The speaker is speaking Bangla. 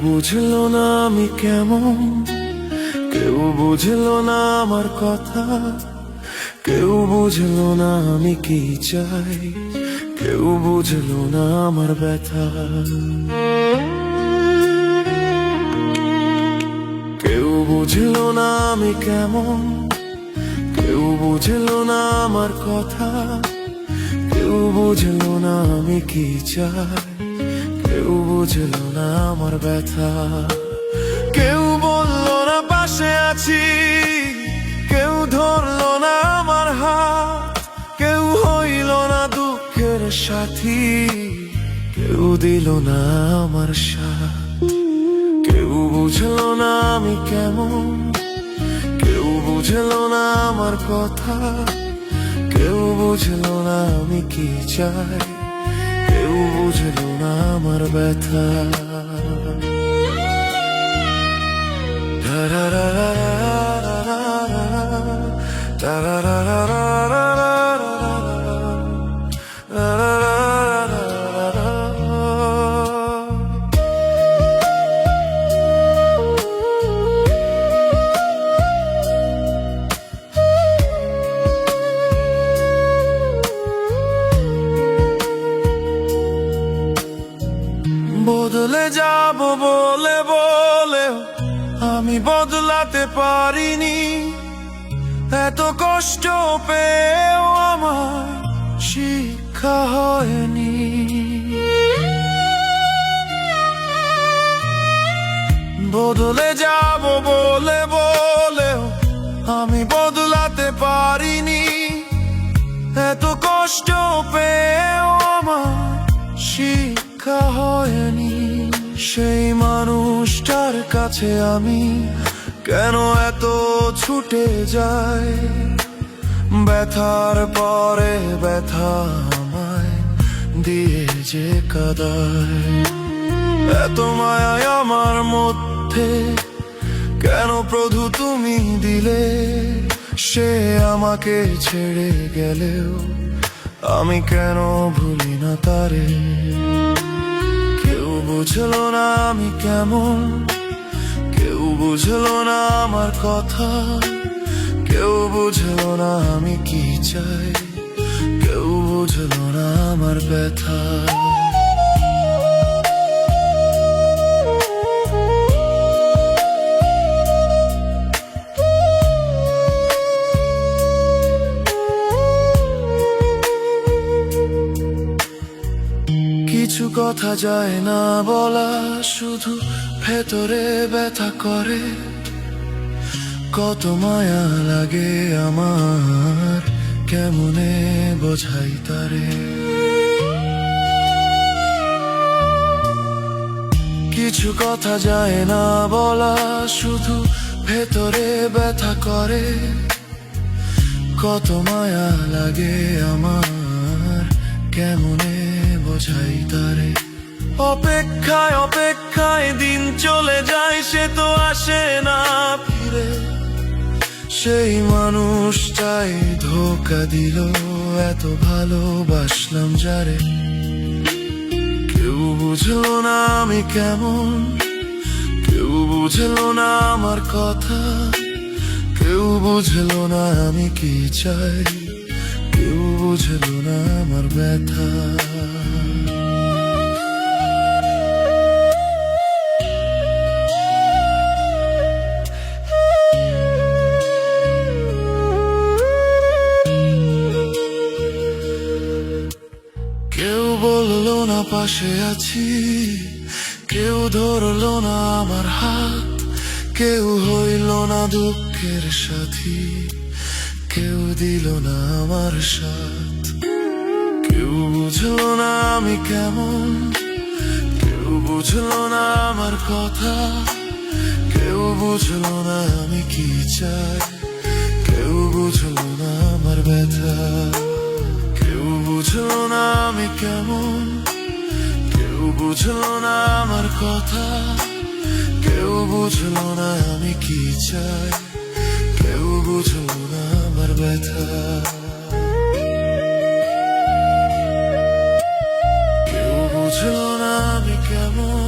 বুঝলো না আমি কেমন, কেউ বুঝলো না আমার কথা, কেউ বুঝলো না আমি কি চাই, কেউ বুঝলো না আমার ব্যথা। কেউ বুঝলো না আমি কেমন, কেউ বুঝলো না আমার কথা, কেউ বুঝলো না আমি কি চাই, কেউ বুঝলো না আমার ব্যথা। কেউ বললো না পাশে আছি, কেউ ধরলো না আমার হাত, কেউ হইল না দুঃখের সাথী, কেউ দিল না আমার সাথ। কেউ বুঝলো না আমি কেমন, কেউ বুঝলো না আমার কথা, কেউ বুঝলো না আমি কি চাই, কেউ বুঝলো না আমার ব্যথা। বদলে যাব বলে বলে আমি বদলাতে পারিনি, এত কষ্ট পেয়েও আমার শিক্ষা হয়নি। বদলে যাব বলে বলে আমি বদলাতে পারিনি, এত কষ্ট পেয়েও আমার শিক্ষা হয়নি। সেই মানুষটার কাছে আমি কেন এত ছুটে যাই, ব্যথার পরে ব্যথা আমায় দিয়ে যে কাঁদায়। এত মায়া আমার মধ্যে কেন প্রভু তুমি দিলে, সে আমাকে ছেড়ে গেলেও আমি কেন ভুলি না তারে। কেউ বুঝলো না আমি কেমন, কেউ বুঝলো না আমার কথা, কেউ বুঝলো না আমি কি চাই, কেউ বুঝলো না আমার ব্যথা। কিছু কথা যায় না বলা, শুধু ভেতরে ব্যথা করে। কত মায়া লাগে আমার, কেমনে বোঝাই তারে। কিছু কথা যায় না বলা, শুধু ভেতরে ব্যথা করে। কত মায়া লাগে আমার, কেমনে বোঝাই তারে। অপেক্ষায় অপেক্ষায় দিন চলে যায়, সে তো আসে না ফিরে। সেই মানুষটাই ধোঁকা দিল, এত ভালোবাসলাম যারে। কেউ বুঝলো না আমি কেমন, কেউ বুঝলো না আমার কথা, কেউ বুঝলো না আমি কি চাই, কেউ বুঝলো না আমার ব্যথা। কেউ বললো না পাশে আছি, কেউ ধরলো না আমার হাত, কেউ হইল না দুঃখের সাথী, কেউ দিল না আমার সাথ। কেউ বুঝলো না আমি কেমন, কেউ বুঝলো না আমার কথা, কেউ বুঝলো না আমি কি চাই, কেউ বুঝলো না আমার ব্যথা। কেউ বুঝলো না আমি কেমন, কেউ বুঝলো না আমার কথা, কেউ বুঝলো না আমি কি চাই, কেউ বুঝলো না আমার ব্যথা। কেউ বুঝলো না আমি কেমন,